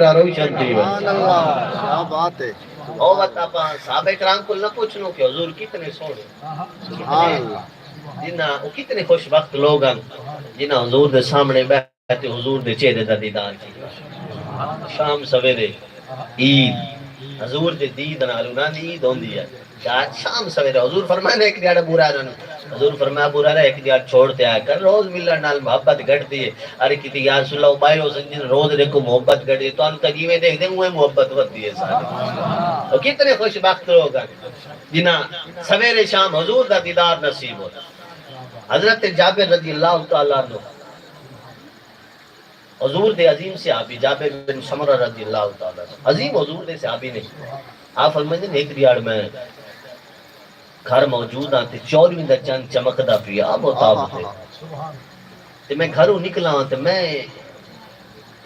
روشن تھی سبحان اللہ، کیا بات ہے۔ او بات آپ صحابہ کرام کو نہ پوچھنو کہ حضور کتنے سونے سبحان کتنے اللہ۔ جنہ وہ کتنے خوش وقت لوگ ہیں جنہ حضور دے سامنے بیٹھے حضور دے چہرے دا دیدار کی شام سویرے عید حضور دے دید نال انہاں دی عید ہوندی ہے شام سویرے حضور فرمایا ایک دیہڑا برا رہنا حضور فرمایا برا رہا ایک دیہڑ چھوڑتے آیا کر روز ملن نال محبت گھٹتی ہے ارے کتی یا رسول اللہ باہر ہو سنجن روز دیکھو محبت گھٹتی ہے تو ہم تجیویں دیکھ دیں وہ محبت ودی ہے سارے اور کتنے خوش بخت لوگ ہیں جنہ سویرے شام حضور دا دیدار نصیب ہوتا حضرت جابر رضی اللہ تعالیٰ عنہ حضور دے عظیم صحابی جابر بن سمرہ رضی اللہ تعالیٰ عنہ عظیم حضور دے صحابی نہیں آپ فرمائیں دیں ایک دیار میں گھر موجود ہاں تے 24ویں دا چند چمکدا پیا اب ہوتا ہوتے تے میں گھروں نکلا ہوں تے میں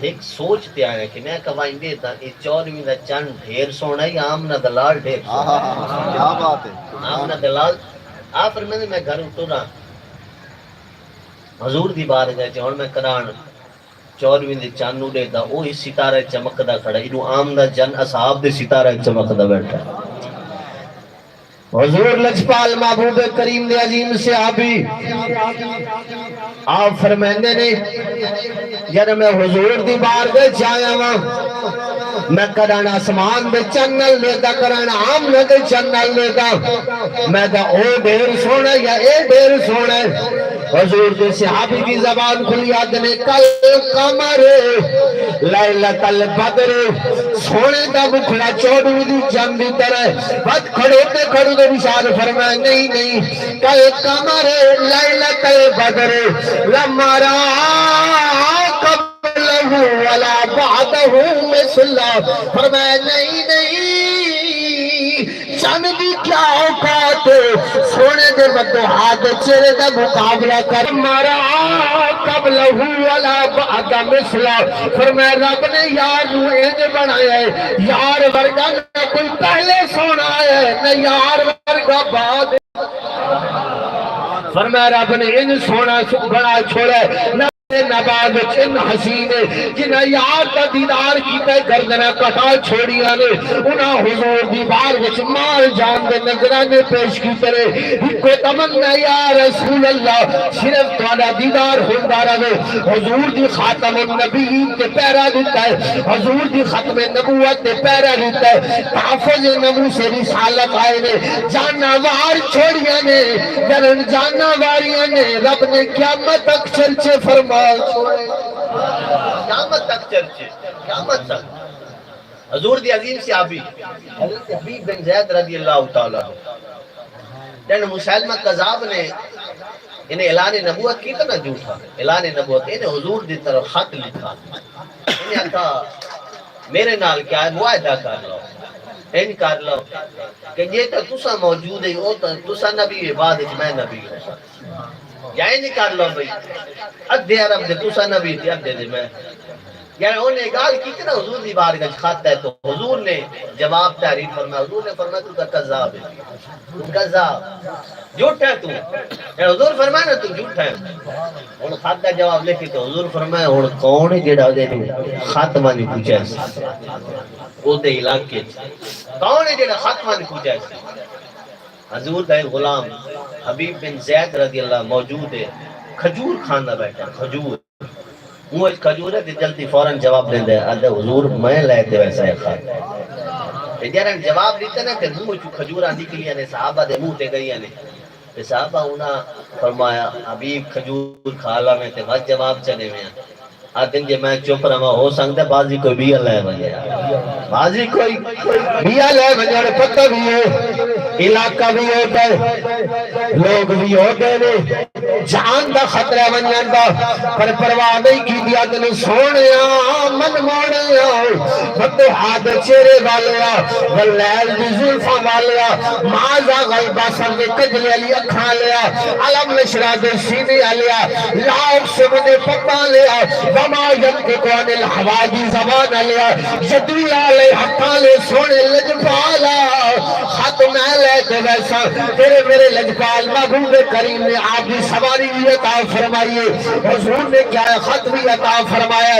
ایک سوچتے آیا کہ میں کہوائیں دے تا یہ 24ویں دا چند ڈھیر سونا ہے یا آمنہ دلال ڈھیر سونا ہے کیا بات ہے۔ آمنہ دلال آپ فرمائیں دیں میں گھروں ٹرا حضور دی بار گئے چھے اور میں کران 24ویں دے چانو دے دا اوہی ستارہ چمکدا کھڑا انہوں آمدہ جن اصحاب دے ستارہ چمکدا بیٹھا حضور لجپال محبوب کریم دے عظیم صحابی آپ فرمیندے نے یعنی میں حضور دی بار دے چاہیا ہاں میں کران آسمان دے چنل لے دا کران آمدہ دے چنل لے دا میں دا او ڈھیر سونا یا اے ڈھیر سونا حضور دے صحابی کی زبان کھلی آدھنے کل قمر لیلت البدر سونے دا بکھڑا چوڑوی دی جن دی طرح بد کھڑے تے کھڑو دے بشار فرمائے نہیں کل قمر لیلت البدر لمارا قبلہ ولا بعدہ مثلا فرمائے نہیں چند دی کیا اوقات سونے دے بدو ہاتھ چہرے دا مقابلہ کر مارا قبلہ ولا بعد مثلا فرمایا رب نے یار نو انج بنایا ہے یار ورگا نہ کوئی پہلے سونا ہے نہ یار ورگا بعد فرمایا رب نے انج سونا بنا چھوڑا ہے نہ نباد چن حسین جنہ یار کا دیدار کیتا گردنہ کٹا چھوڑیا نے انہاں حضور دی بار وچ مال جان دے نظرانے پیش کی کرے کو تمنا یا رسول اللہ صرف تھوڑا دیدار ہوندا رہے حضور دی خاتم النبیین تے پیرا دیتا ہے حضور دی ختم نبوت تے پیرا دیتا ہے تحفظ نبو سے رسالت آئے نے جانوار چھوڑیا نے جنن جانواریاں نے رب نے قیامت تک چرچے فرما قیامت تک چرچے قیامت تک حضور دی عظیم صحابی حضرت حبیب بن زید رضی اللہ تعالیٰ جن مسلمہ قذاب نے انہیں اعلان نبوت کی تو نہ جھوٹا اعلان نبوت انہیں حضور دی طرف خط لکھا انہیں کہا میرے نال کیا ہے معاہدہ کر لو ان کر لو کہ یہ تو تسا موجود ہے وہ تو تسا نبی ہے بعد میں نبی ہوں یعنی نکال لو بھئی ادھے عرب دے تسا نبی تھی ادھے دے میں یعنی انہیں گال کی کہ حضور دی بارگاہ خط ہے تو حضور نے جواب تحریر فرمایا حضور نے فرمایا تو کا قذاب ہے تو قذاب جھوٹ ہے تو یعنی حضور فرمایا نا تو جھوٹ ہے ان خط کا جواب لکھی تو حضور فرمایا اور کون ہے جڑا دے خط مانی پوچھا ہے وہ دے علاقے کون ہے جڑا خط مانی پوچھا ہے حضور کا ایک غلام حبیب بن زید رضی اللہ موجود ہے کھجور کھانا بیٹھا کھجور وہ اس کھجور ہے کہ جلدی فوراں جواب دیں دے ادھے حضور میں لے دے ویسا ہے خواہ جیران جواب دیتے نا کہ منہ چو کھجور آندھی کے لیے صحابہ دے منہ تے گئی نے صحابہ انہاں فرمایا حبیب کھجور کھالا میں تے بس جواب چلے میں آدھیں جے میں چپ رہا ہو سکتا بازی کوئی بھی اللہ ہے بنیا بازی کوئی بھی اللہ ہے بنیا پتہ بھی ہے علاقہ بھی ہوتا ہے لوگ بھی ہوتے ہیں جان دا خطرہ بنیان دا پر پرواہ نہیں کی دیا تنو سونیا من موڑیا بطے ہاتھ چیرے والیا واللیل دی ظلفہ والیا مازا غلبہ سر دے کجلے علی اکھا لیا علم نشرہ دے سینے علیا لاؤک سے منے پپا لیا وما ینتقو عن الہوا دی زبان علیا جدوی آلے حقا لے سونے لجپالا خط میں لے کے ویسا تیرے میرے لجپال محبوب کریم نے آپ کی سواری بھی عطا فرمائیے حضور نے کیا خط بھی عطا فرمایا